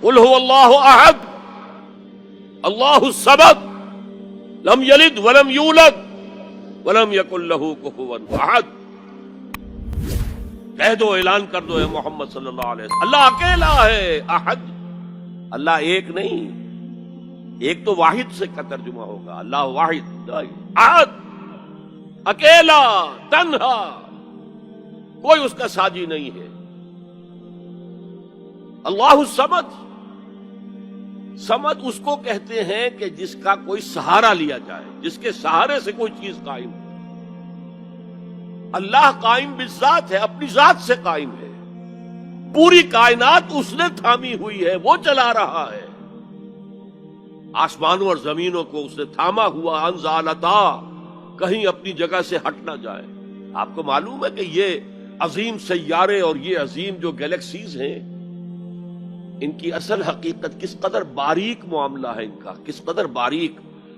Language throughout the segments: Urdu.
قل هو اللہ احد اللہ الصمد لم یلد ولم یولد ولم یکن لہ کفوا احد. کہہ دو، اعلان کر دو اے محمد صلی اللہ علیہ وسلم، اللہ اکیلا ہے. احد، اللہ ایک نہیں، ایک تو واحد سے کا ترجمہ ہوگا، اللہ واحد. احد، اکیلا، تنہا، کوئی اس کا ساجی نہیں ہے. اللہ الصمد، صمد اس کو کہتے ہیں کہ جس کا کوئی سہارا لیا جائے، جس کے سہارے سے کوئی چیز قائم ہو. اللہ قائم بالذات ہے، اپنی ذات سے قائم ہے. پوری کائنات اس نے تھامی ہوئی ہے، وہ چلا رہا ہے. آسمانوں اور زمینوں کو اس نے تھاما ہوا، انزالتا، کہیں اپنی جگہ سے ہٹ نہ جائے. آپ کو معلوم ہے کہ یہ عظیم سیارے اور یہ عظیم جو گیلیکسیز ہیں، ان کی اصل حقیقت کس قدر باریک معاملہ ہے، ان کا کس قدر باریک.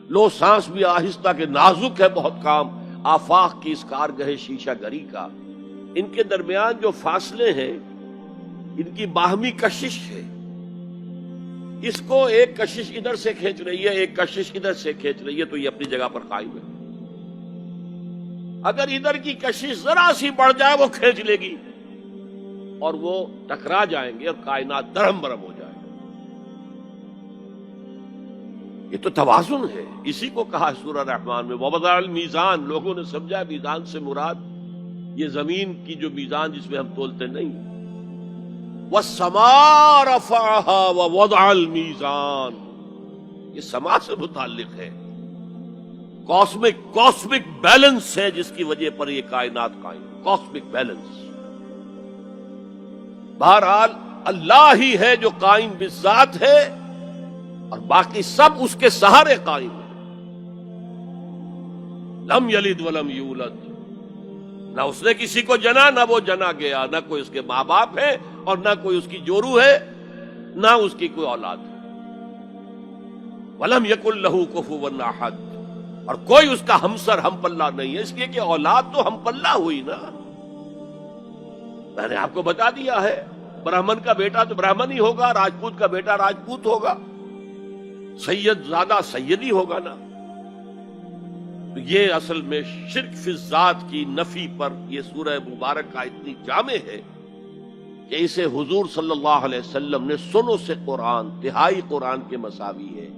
لو سانس بھی آہستہ کہ نازک ہے بہت کام، آفاق کی اس کارگہ شیشہ گری کا. ان کے درمیان جو فاصلے ہیں، ان کی باہمی کشش ہے. اس کو ایک کشش ادھر سے کھینچ رہی ہے، ایک کشش ادھر سے کھینچ رہی ہے، تو یہ اپنی جگہ پر قائم ہے. اگر ادھر کی کشش ذرا سی بڑھ جائے وہ کھینچ لے گی اور وہ ٹکرا جائیں گے اور کائنات درہم برہم ہو جائے گی. یہ تو توازن ہے. اسی کو کہا سورہ رحمان میں وَوَضَعَ الْمِيزَانَ. لوگوں نے سمجھا میزان سے مراد یہ زمین کی جو میزان جس میں ہم تولتے نہیں. وَالسَّمَاءَ رَفَعَهَا وَوَضَعَ الْمِيزَانَ، یہ سما سے متعلق ہے. کاسمک بیلنس ہے جس کی وجہ پر یہ کائنات قائم. Cosmic balance. بہرحال اللہ ہی ہے جو قائم بالذات ہے اور باقی سب اس کے سہارے قائم ہیں. لم یلد ولم یولد، نہ اس نے کسی کو جنا نہ وہ جنا گیا، نہ کوئی اس کے ماں باپ ہے اور نہ کوئی اس کی جورو ہے، نہ اس کی کوئی اولاد ہے. ولم یکن لہ کفوا احد، اور کوئی اس کا ہمسر ہم پلہ نہیں ہے. اس لیے کہ اولاد تو ہم پلہ ہوئی نا. میں نے آپ کو بتا دیا ہے، برہمن کا بیٹا تو برہمن ہی ہوگا، راجپوت کا بیٹا راجپوت ہوگا، سید زادہ سید ہی ہوگا نا. تو یہ اصل میں شرک فی الذات کی نفی پر یہ سورہ مبارکہ اتنی جامع ہے کہ اسے حضور صلی اللہ علیہ وسلم نے سنو سے قرآن، تہائی قرآن کے مساوی ہے.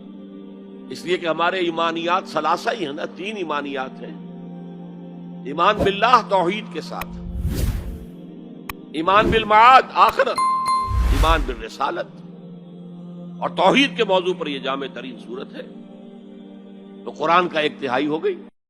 اس لیے کہ ہمارے ایمانیات ثلاثہ ہی ہیں نا، 3 ایمانیات ہیں. ایمان باللہ توحید کے ساتھ، ایمان بالمعاد آخرت، ایمان بالرسالت، اور توحید کے موضوع پر یہ جامع ترین صورت ہے. تو قرآن کا 1/3 ہو گئی.